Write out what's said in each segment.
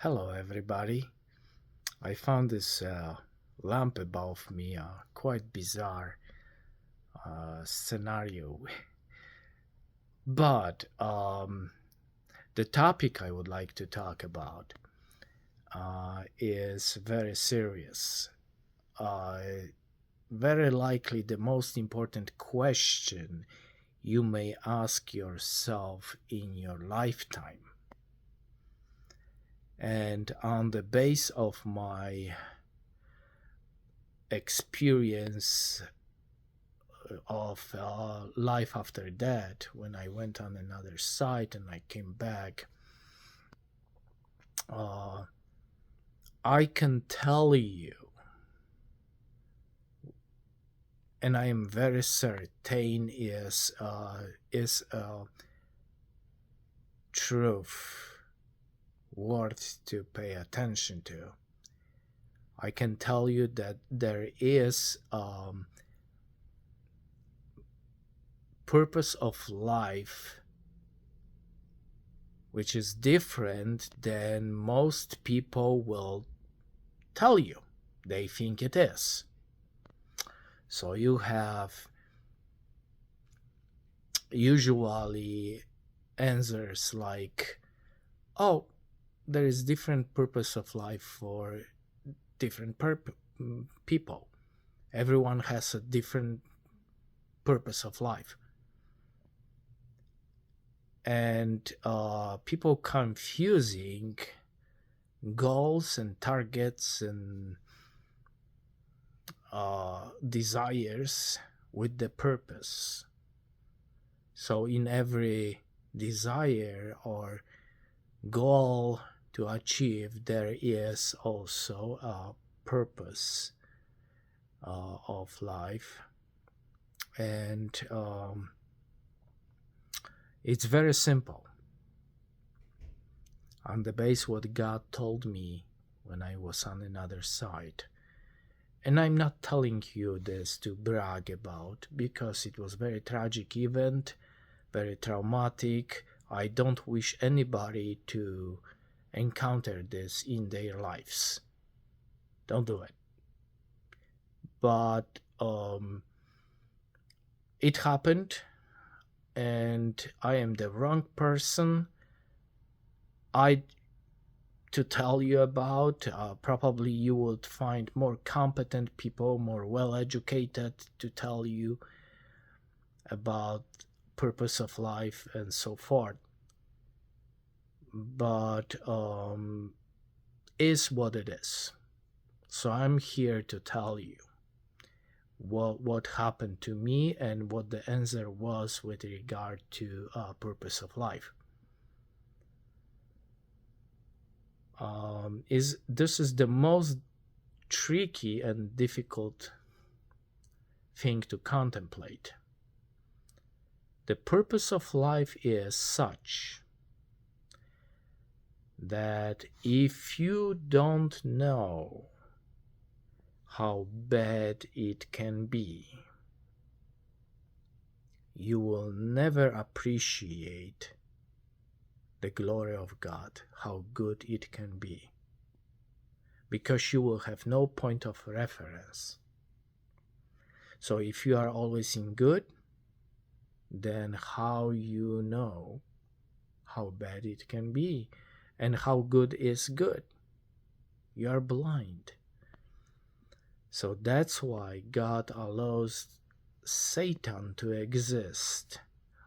Hello, everybody. I found this lamp above me, a quite bizarre scenario. But the topic I would like to talk about is very serious. Uh, Very likely the most important question you may ask yourself in your lifetime. And on the base of my experience of life after that, when I went on another site and I came back, uh, I can tell you, and I am very certain is truth worth to pay attention to. I can tell you that there is purpose of life which is different than most people will tell you they think it is. So you have usually answers like, oh, there is different purpose of life for different people. Everyone has a different purpose of life. And people confusing goals and targets and desires with the purpose. So in every desire or goal to achieve, there is also a purpose of life. And it's very simple. On the base what God told me when I was on another side. And I'm not telling you this to brag about, because it was a very tragic event, very traumatic. I don't wish anybody to encounter this in their lives. Don't do it. But it happened, and I am the wrong person to tell you about. Probably you would find more competent people, more well-educated, to tell you about purpose of life and so forth. But is what it is. So I'm here to tell you what happened to me and what the answer was with regard to purpose of life. This is the most tricky and difficult thing to contemplate. The purpose of life is such that if you don't know how bad it can be, you will never appreciate the glory of God, how good it can be, because you will have no point of reference. So if you are always in good, then how you know how bad it can be and how good is good? You are blind. So that's why God allows Satan to exist,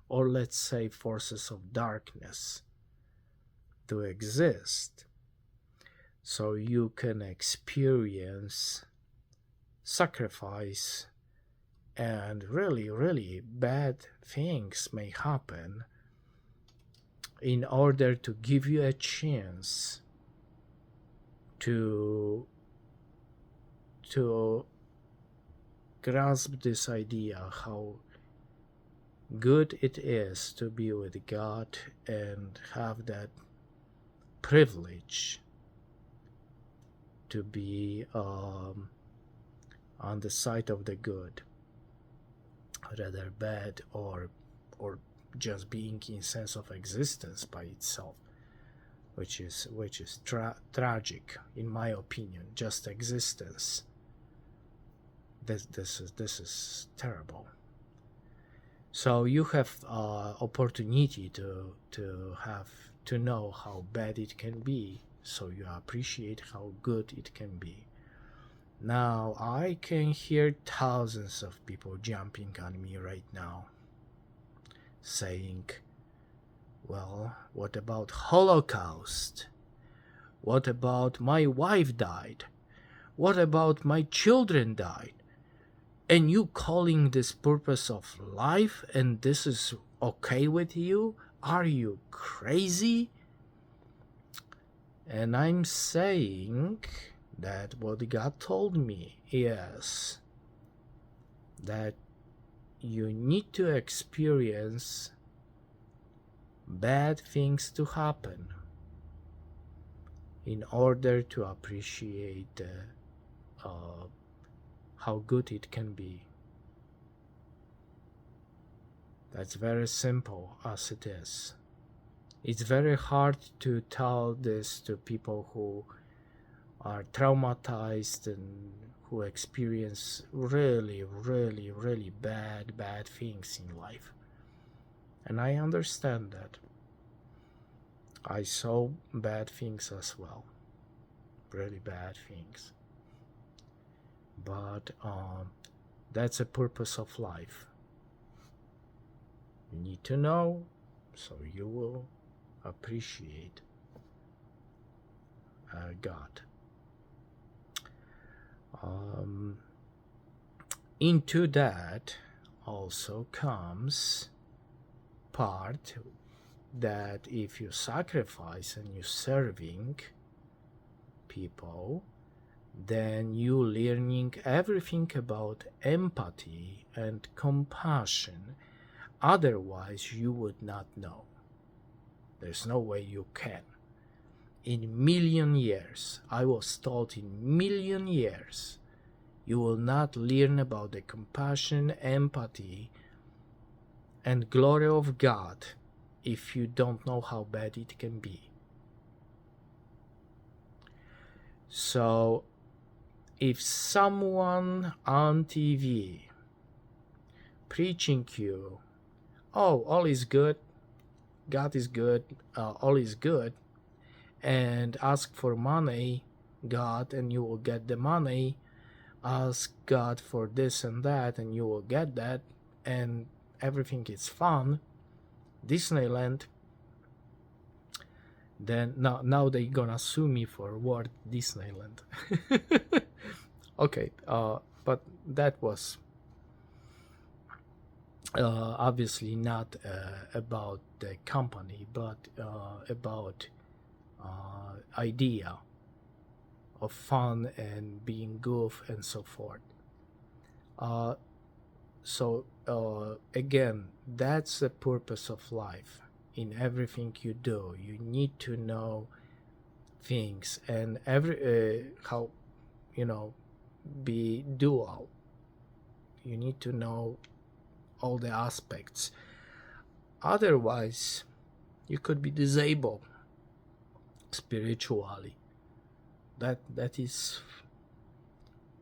or let's say forces of darkness to exist, so you can experience sacrifice, and really, really bad things may happen in order to give you a chance to grasp this idea how good it is to be with God and have that privilege to be on the side of the good, rather bad or just being in sense of existence by itself. which is tragic in my opinion. Just existence. This is terrible. So you have opportunity to have to know how bad it can be, so you appreciate how good it can be. Now I can hear thousands of people jumping on me right now, saying, well, what about Holocaust? What about my wife died? What about my children died? And you calling this purpose of life and this is okay with you? Are you crazy? And I'm saying that what God told me is that you need to experience bad things to happen in order to appreciate how good it can be. That's very simple as it is. It's very hard to tell this to people who are traumatized and who experience really, really, really bad things in life. And I understand that. I saw bad things as well. Really bad things. But that's the purpose of life. You need to know, so you will appreciate God. Into that also comes part that if you sacrifice and you're serving people, then you learning everything about empathy and compassion. Otherwise you would not know. There's no way you can. In million years, I was told in million years, you will not learn about the compassion, empathy, and glory of God if you don't know how bad it can be. So, if someone on TV preaching you, oh, all is good, God is good, all is good, and ask for money, God, and you will get the money, ask God for this and that, and you will get that, and everything is fun, Disneyland, then now they're gonna sue me for word Disneyland. Okay, but that was obviously not about the company, but about idea of fun and being goof and so forth. So again, that's the purpose of life. In everything you do, you need to know things, and how, be dual. You need to know all the aspects. Otherwise, you could be disabled spiritually. That is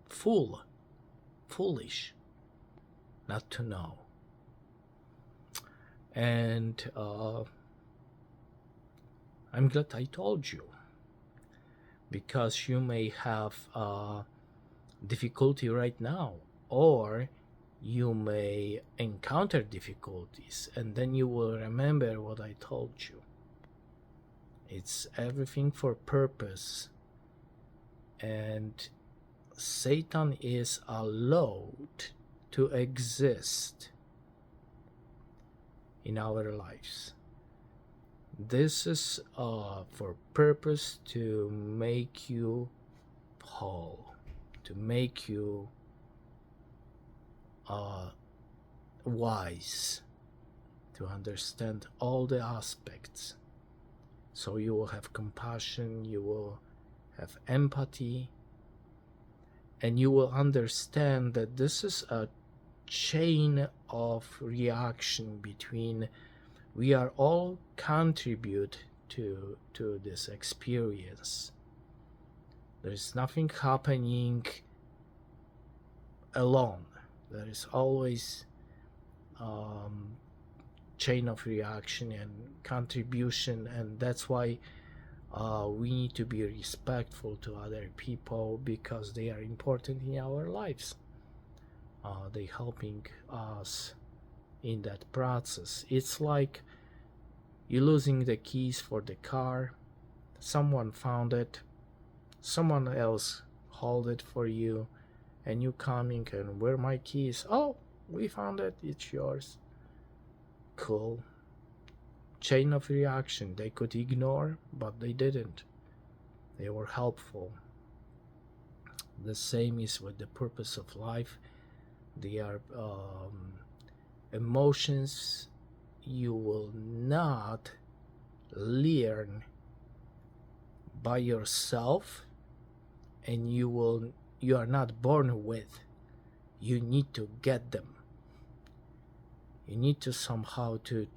foolish not to know. And I'm glad I told you, because you may have difficulty right now, or you may encounter difficulties, and then you will remember what I told you. It's everything for purpose, and Satan is allowed to exist in our lives. This is for purpose to make you whole, to make you wise, to understand all the aspects. So you will have compassion, you will have empathy, and you will understand that this is a chain of reaction between we are all contribute to this experience. There is nothing happening alone. There is always chain of reaction and contribution, and that's why we need to be respectful to other people, because they are important in our lives. They helping us in that process. It's like you losing the keys for the car. Someone found it, someone else hold it for you, and you coming and where my keys? Oh, we found it, it's yours. Cool. Chain of reaction. They could ignore, but they didn't. They were helpful. The same is with the purpose of life. They are emotions you will not learn by yourself, and you are not born with. You need to get them. You need to somehow to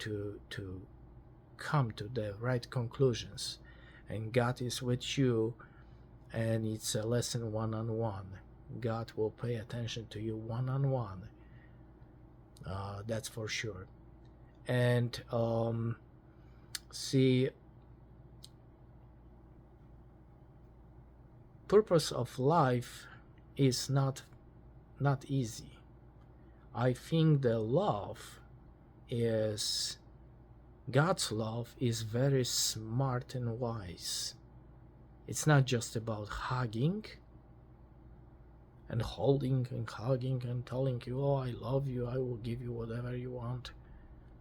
come to the right conclusions, and God is with you, and it's a lesson one-on-one. God will pay attention to you one-on-one. That's for sure. And see, purpose of life is not easy. I think the love is, God's love is very smart and wise. It's not just about hugging and holding and hugging and telling you, oh, I love you, I will give you whatever you want.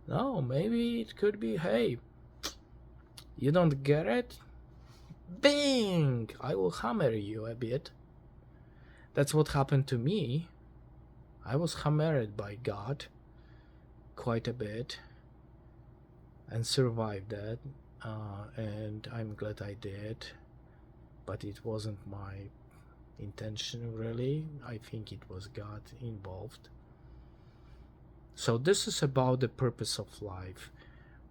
No, maybe it could be, hey, you don't get it? Bang! I will hammer you a bit. That's what happened to me. I was hammered by God quite a bit and survived that, and I'm glad I did, but it wasn't my intention really. I think it was God involved. So this is about the purpose of life.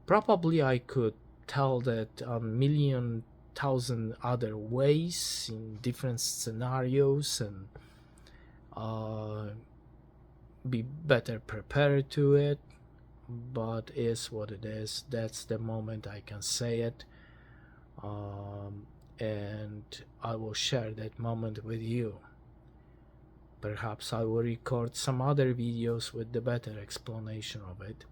Probably I could tell that a million thousand other ways in different scenarios, and be better prepared to it, but is what it is. That's the moment I can say it, and I will share that moment with you. Perhaps I will record some other videos with the better explanation of it,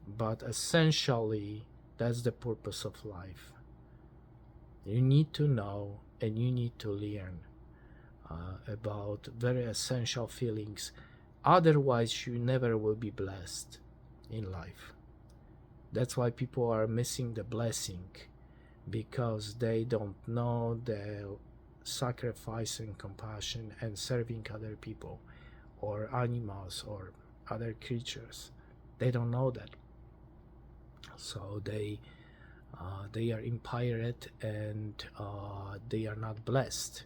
but essentially that's the purpose of life. You need to know and you need to learn about very essential feelings. Otherwise, you never will be blessed in life. That's why people are missing the blessing, because they don't know the sacrifice and compassion and serving other people or animals or other creatures. They don't know that. So they are impaired, and they are not blessed.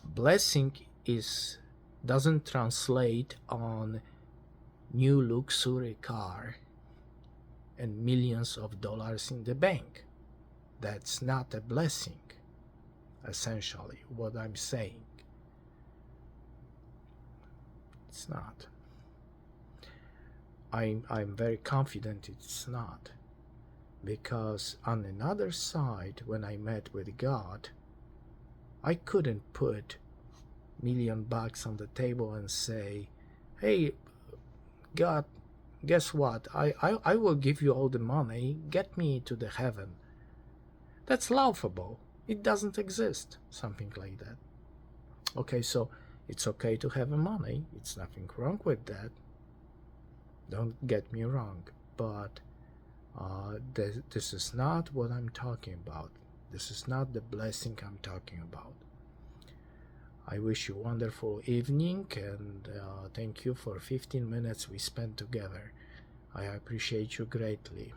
Blessing doesn't translate on new luxury car and millions of dollars in the bank. That's not a blessing, essentially, what I'm saying. It's not. I'm very confident it's not, because on another side, when I met with God, I couldn't put $1 million on the table and say, hey, God, guess what? I will give you all the money. Get me to the heaven. That's laughable. It doesn't exist. Something like that. Okay, so it's okay to have money. It's nothing wrong with that. Don't get me wrong. But this is not what I'm talking about. This is not the blessing I'm talking about. I wish you a wonderful evening, and thank you for 15 minutes we spent together. I appreciate you greatly.